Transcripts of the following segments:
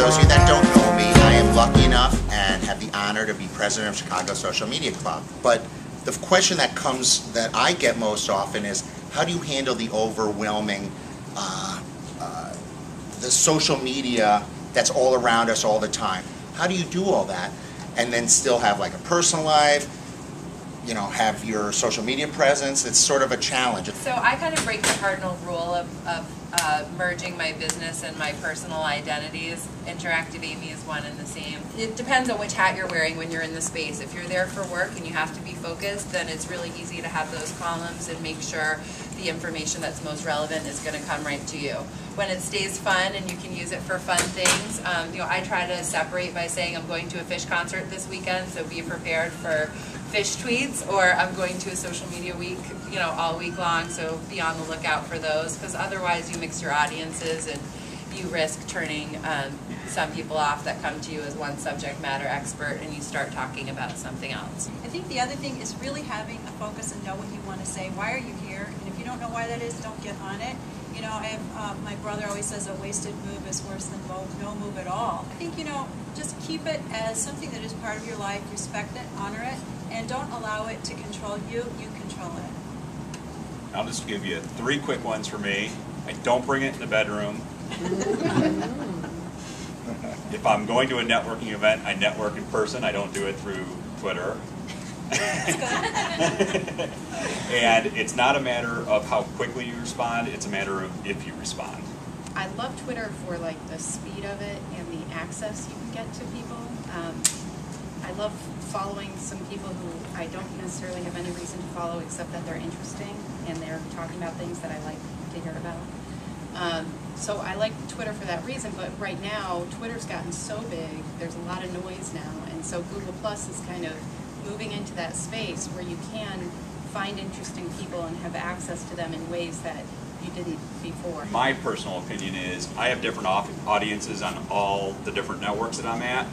those of you that don't know me, I am lucky enough and have the honor to be president of Chicago Social Media Club. But the question that I get most often is, how do you handle the overwhelming, the social media that's all around us all the time? How do you do all that and then still have like a personal life, you know, have your social media presence? It's sort of a challenge. So I kind of break the cardinal rule of merging my business and my personal identities. Interactive Amy is one and the same. It depends on which hat you're wearing when you're in the space. If you're there for work and you have to be focused, then it's really easy to have those columns and make sure the information that's most relevant is going to come right to you. When it stays fun and you can use it for fun things, you know, I try to separate by saying I'm going to a Phish concert this weekend, so be prepared for Phish tweets, or I'm going to a social media week, you know, all week long, so be on the lookout for those, because otherwise you mix your audiences and you risk turning some people off that come to you as one subject matter expert and you start talking about something else. I think the other thing is really having a focus and know what you want to say. Why are you here? And if you don't know why that is, don't get on it. You know, I have, my brother always says a wasted move is worse than no move at all. I think, you know, just keep it as something that is part of your life, respect it, honor it, and don't allow it to control you, you control it. I'll just give you 3 quick ones for me. I don't bring it in the bedroom. If I'm going to a networking event, I network in person. I don't do it through Twitter. And it's not a matter of how quickly you respond, it's a matter of if you respond. I love Twitter for like the speed of it and the access you can get to people. I love following some people who I don't necessarily have any reason to follow except that they're interesting and they're talking about things that I like to hear about. So I like Twitter for that reason, but right now Twitter's gotten so big, there's a lot of noise now, and so Google Plus is kind of moving into that space where you can find interesting people and have access to them in ways that you didn't before. My personal opinion is I have different audiences on all the different networks that I'm at.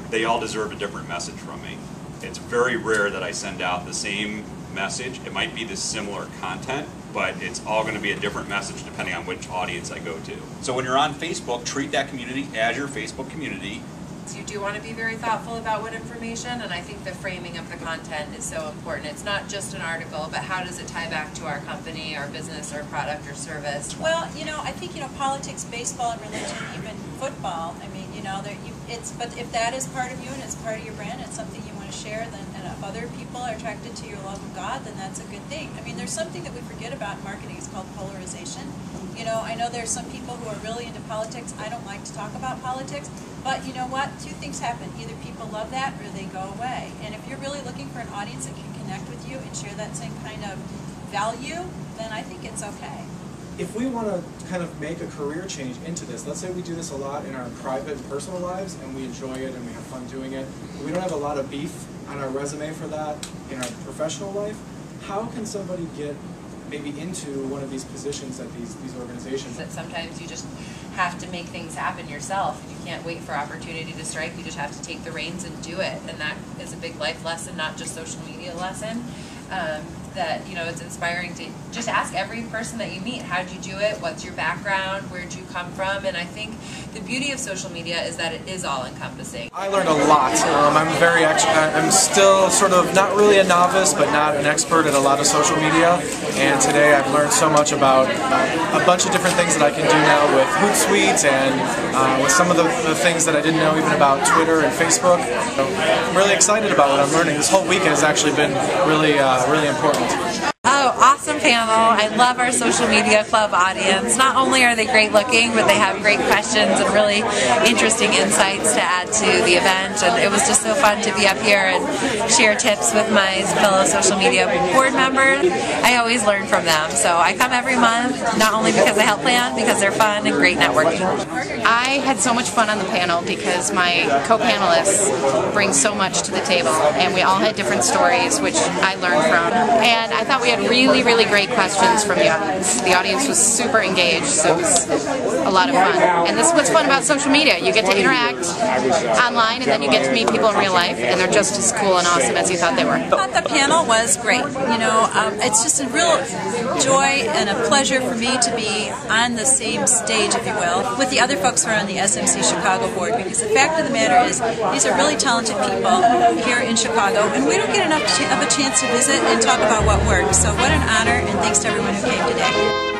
They all deserve a different message from me. It's very rare that I send out the same message. It might be the similar content, but it's all going to be a different message depending on which audience I go to. So when you're on Facebook, treat that community as your Facebook community. You do want to be very thoughtful about what information, and I think the framing of the content is so important. It's not just an article, but how does it tie back to our company, our business, our product or service? Well, you know, I think, you know, politics, baseball, and religion, even football, I mean, you know, but if that is part of you and it's part of your brand, it's something you want to share, then, and if other people are attracted to your love of God, then that's a good thing. I mean, there's something that we forget about in marketing. It's called polarization. You know, I know there's some people who are really into politics. I don't like to talk about politics, but you know what? 2 things happen. Either people love that or they go away. And if you're really looking for an audience that can connect with you and share that same kind of value, then I think it's okay. If we want to kind of make a career change into this, let's say we do this a lot in our private and personal lives and we enjoy it and we have fun doing it, but we don't have a lot of beef on our resume for that in our professional life, how can somebody get maybe into one of these positions at these organizations? That sometimes you just have to make things happen yourself. You can't wait for opportunity to strike. You just have to take the reins and do it. And that is a big life lesson, not just social media lesson. That, you know, it's inspiring to just ask every person that you meet, how'd you do it, what's your background, where'd you come from, and I think the beauty of social media is that it is all-encompassing. I learned a lot. I'm still sort of not really a novice, but not an expert at a lot of social media, and today I've learned so much about a bunch of different things that I can do now with Hootsuite and with some of the things that I didn't know even about Twitter and Facebook. So I'm really excited about what I'm learning. This whole weekend has actually been really, really important. Oh, awesome panel. I love our social media club audience. Not only are they great looking, but they have great questions and really interesting insights to add to the event. And it was just so fun to be up here and share tips with my fellow social media board members. I always learn from them. So I come every month, not only because I help plan, because they're fun and great networking. I had so much fun on the panel because my co-panelists bring so much to the table, and we all had different stories which I learned from. And I thought we had really, really great questions from the audience. The audience was super engaged, so it was a lot of fun. And this is what's fun about social media. You get to interact online, and then you get to meet people in real life, and they're just as cool and awesome as you thought they were. I thought the panel was great. You know, it's just a real joy and a pleasure for me to be on the same stage, if you will, with the other folks who are on the SMC Chicago board, because the fact of the matter is these are really talented people here in Chicago, and we don't get enough of a chance to visit and talk about what works. So what an honor, and thanks to everyone who came today.